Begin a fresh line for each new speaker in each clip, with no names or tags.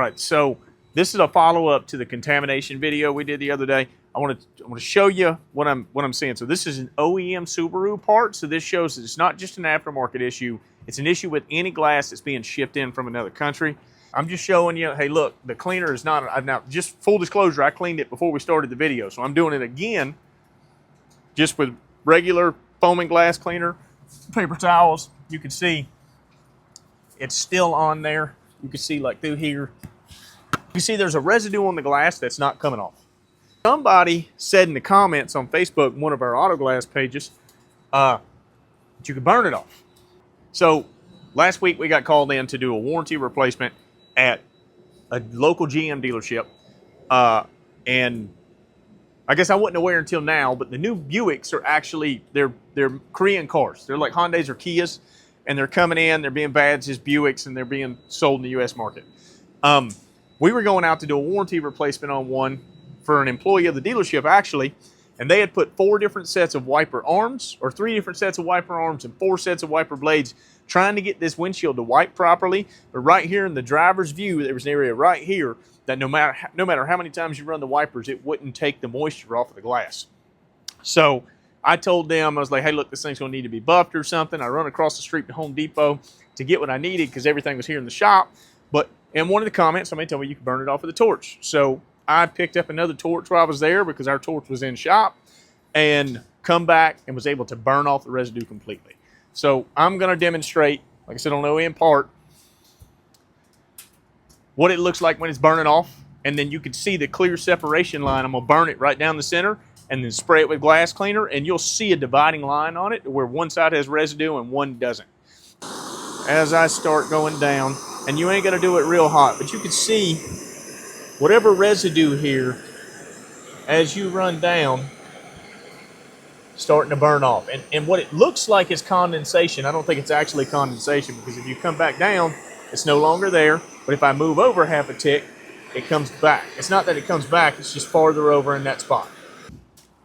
All right, so this is a follow-up to the contamination video we did the other day. I want to show you what I'm seeing. So this is an OEM Subaru part. So this shows that it's not just an aftermarket issue. It's an issue with any glass that's being shipped in from another country. I'm just showing you, hey, look, the cleaner is not, now just full disclosure, I cleaned it before we started the video. So I'm doing it again, just with regular foaming glass cleaner, paper towels. You can see it's still on there. You can see like through here. You see there's a residue on the glass that's not coming off. Somebody said in the comments on Facebook, one of our auto glass pages, that you could burn it off. So last week we got called in to do a warranty replacement at a local GM dealership. And I guess I wasn't aware until now, but the new Buicks are actually, they're Korean cars. They're like Hondas or Kias, and they're coming in, they're being badged as Buicks, and they're being sold in the U.S. market. We were going out to do a warranty replacement on one for an employee of the dealership, actually, and they had put 4 different sets of wiper arms, or 3 different sets of wiper arms and 4 sets of wiper blades, trying to get this windshield to wipe properly. But right here in the driver's view, there was an area right here that no matter how many times you run the wipers, it wouldn't take the moisture off of the glass. So I told them, I was like, hey, look, this thing's going to need to be buffed or something. I run across the street to Home Depot to get what I needed because everything was here in the shop. But in one of the comments, somebody told me you could burn it off with a torch. So I picked up another torch while I was there because our torch was in shop, and come back and was able to burn off the residue completely. So I'm going to demonstrate, like I said, on OEM part, what it looks like when it's burning off. And then you can see the clear separation line. I'm going to burn it right down the center and then spray it with glass cleaner, and you'll see a dividing line on it where one side has residue and one doesn't. As I start going down, and you ain't going to do it real hot, but you can see whatever residue here, as you run down, starting to burn off. And what it looks like is condensation. I don't think it's actually condensation, because if you come back down, it's no longer there. But if I move over half a tick, it comes back. It's not that it comes back, it's just farther over in that spot.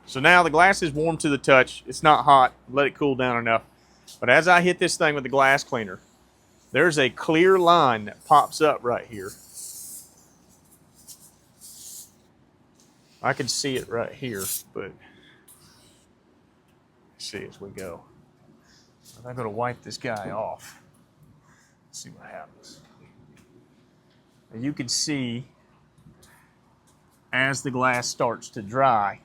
So now the glass is warm to the touch. It's not hot. Let it cool down enough. But as I hit this thing with the glass cleaner, there's a clear line that pops up right here. I can see it right here, but see as we go. I'm going to wipe this guy off. Let's see what happens. And you can see as the glass starts to dry,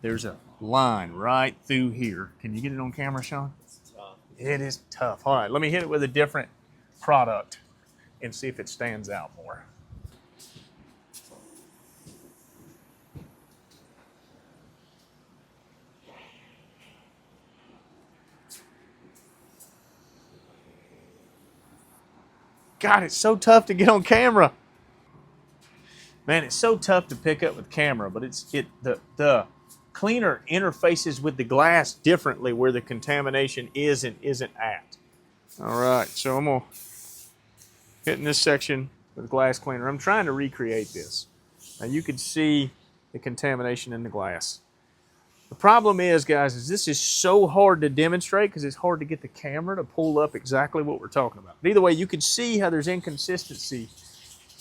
there's a line right through here. Can you get it on camera, Sean? It's tough. It is tough. All right, let me hit it with a different product and see if it stands out more. God, it's so tough to get on camera. Man, it's so tough to pick up with camera, but the cleaner interfaces with the glass differently where the contamination is and isn't at. All right, so I'm gonna hit in this section with the glass cleaner. I'm trying to recreate this. Now you can see the contamination in the glass. The problem is, guys, is this is so hard to demonstrate because it's hard to get the camera to pull up exactly what we're talking about. But either way, you can see how there's inconsistency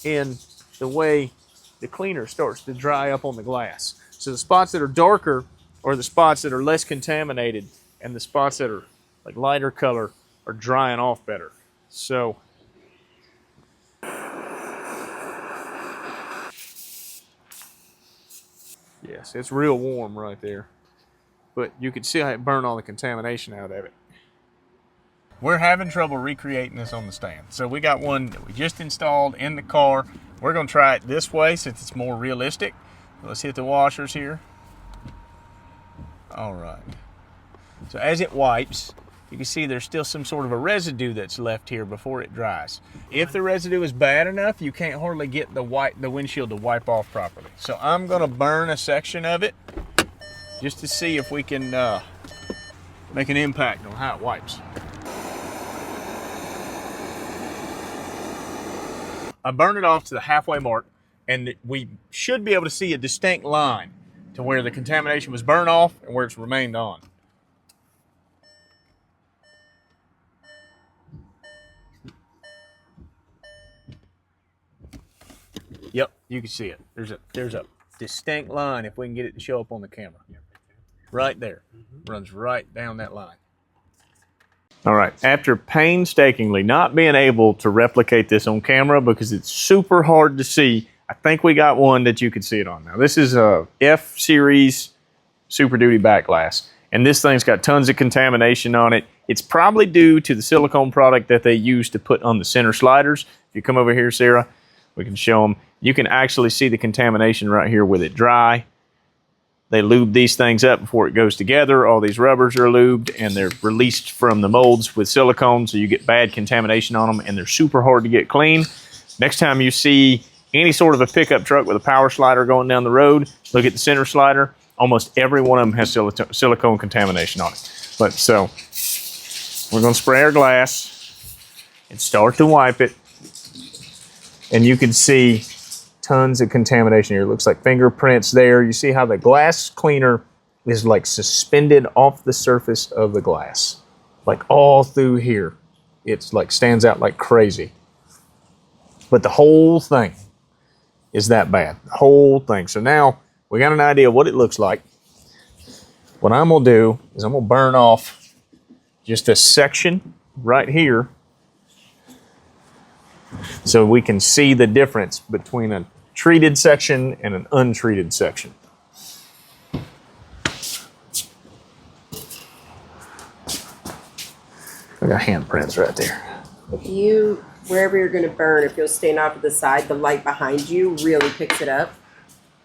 in the way the cleaner starts to dry up on the glass. So the spots that are darker are the spots that are less contaminated, and the spots that are like lighter color are drying off better. So yes, it's real warm right there. But you can see how it burned all the contamination out of it. We're having trouble recreating this on the stand. So we got one that we just installed in the car. We're gonna try it this way since it's more realistic. Let's hit the washers here. All right. So as it wipes, you can see there's still some sort of a residue that's left here before it dries. If the residue is bad enough, you can't hardly get the windshield to wipe off properly. So I'm gonna burn a section of it just to see if we can make an impact on how it wipes. I burned it off to the halfway mark, and we should be able to see a distinct line to where the contamination was burned off and where it's remained on. Yep, you can see it. There's a distinct line if we can get it to show up on the camera. Right there. Runs right down that line. All right, after painstakingly not being able to replicate this on camera because it's super hard to see, I think we got one that you can see it on. Now, this is a F Series Super Duty back glass, and this thing's got tons of contamination on it. It's probably due to the silicone product that they use to put on the center sliders. If you come over here, Sarah, we can show them. You can actually see the contamination right here with it dry. They lube these things up before it goes together. All these rubbers are lubed, and they're released from the molds with silicone, so you get bad contamination on them, and they're super hard to get clean. Next time you see any sort of a pickup truck with a power slider going down the road, look at the center slider. Almost every one of them has silicone contamination on it. But so we're going to spray our glass and start to wipe it, and you can see tons of contamination here. It looks like fingerprints there. You see how the glass cleaner is like suspended off the surface of the glass, like all through here. It's like stands out like crazy. But the whole thing is that bad, the whole thing. So now we got an idea of what it looks like. What I'm gonna do is I'm gonna burn off just a section right here so we can see the difference between a treated section and an untreated section. I got handprints right there.
If you, wherever you're going to burn, if you'll stand off to the side, the light behind you really picks it up.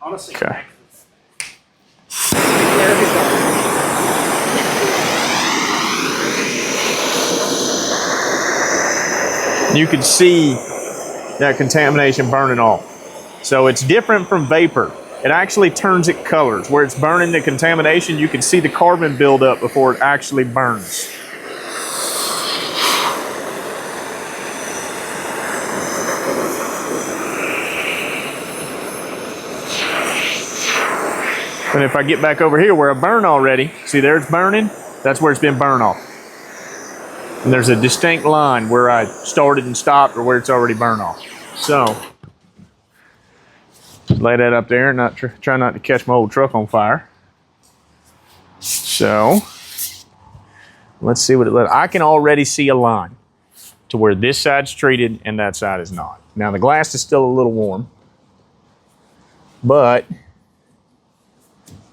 Honestly,
okay.
There we go.
You can see that contamination burning off. So it's different from vapor. It actually turns it colors. Where it's burning the contamination, you can see the carbon buildup before it actually burns. And if I get back over here where I burn already, see there it's burning? That's where it's been burned off. And there's a distinct line where I started and stopped or where it's already burned off. So, lay that up there and try not to catch my old truck on fire. So, let's see what it looks like. I can already see a line to where this side's treated and that side is not. Now the glass is still a little warm, but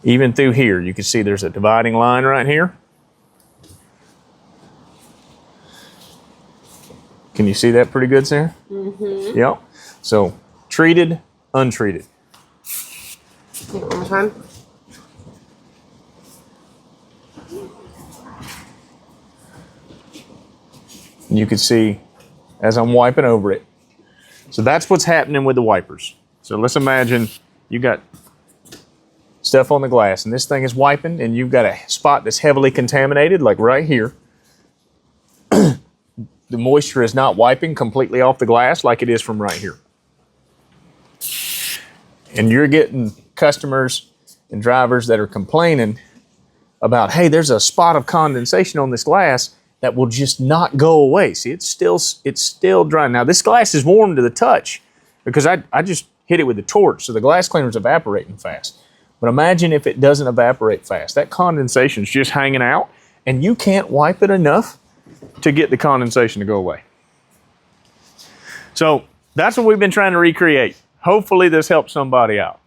even through here, you can see there's a dividing line right here. Can you see that pretty good, Sarah? Mm-hmm. Yep. So, treated, untreated.
One more time.
You can see as I'm wiping over it. So that's what's happening with the wipers. So let's imagine you got stuff on the glass and this thing is wiping and you've got a spot that's heavily contaminated, like right here. The moisture is not wiping completely off the glass like it is from right here. And you're getting customers and drivers that are complaining about, hey, there's a spot of condensation on this glass that will just not go away. See, it's still dry. Now, this glass is warm to the touch because I just hit it with the torch, so the glass cleaner's evaporating fast. But imagine if it doesn't evaporate fast. That condensation's just hanging out, and you can't wipe it enough to get the condensation to go away. So that's what we've been trying to recreate. Hopefully this helps somebody out.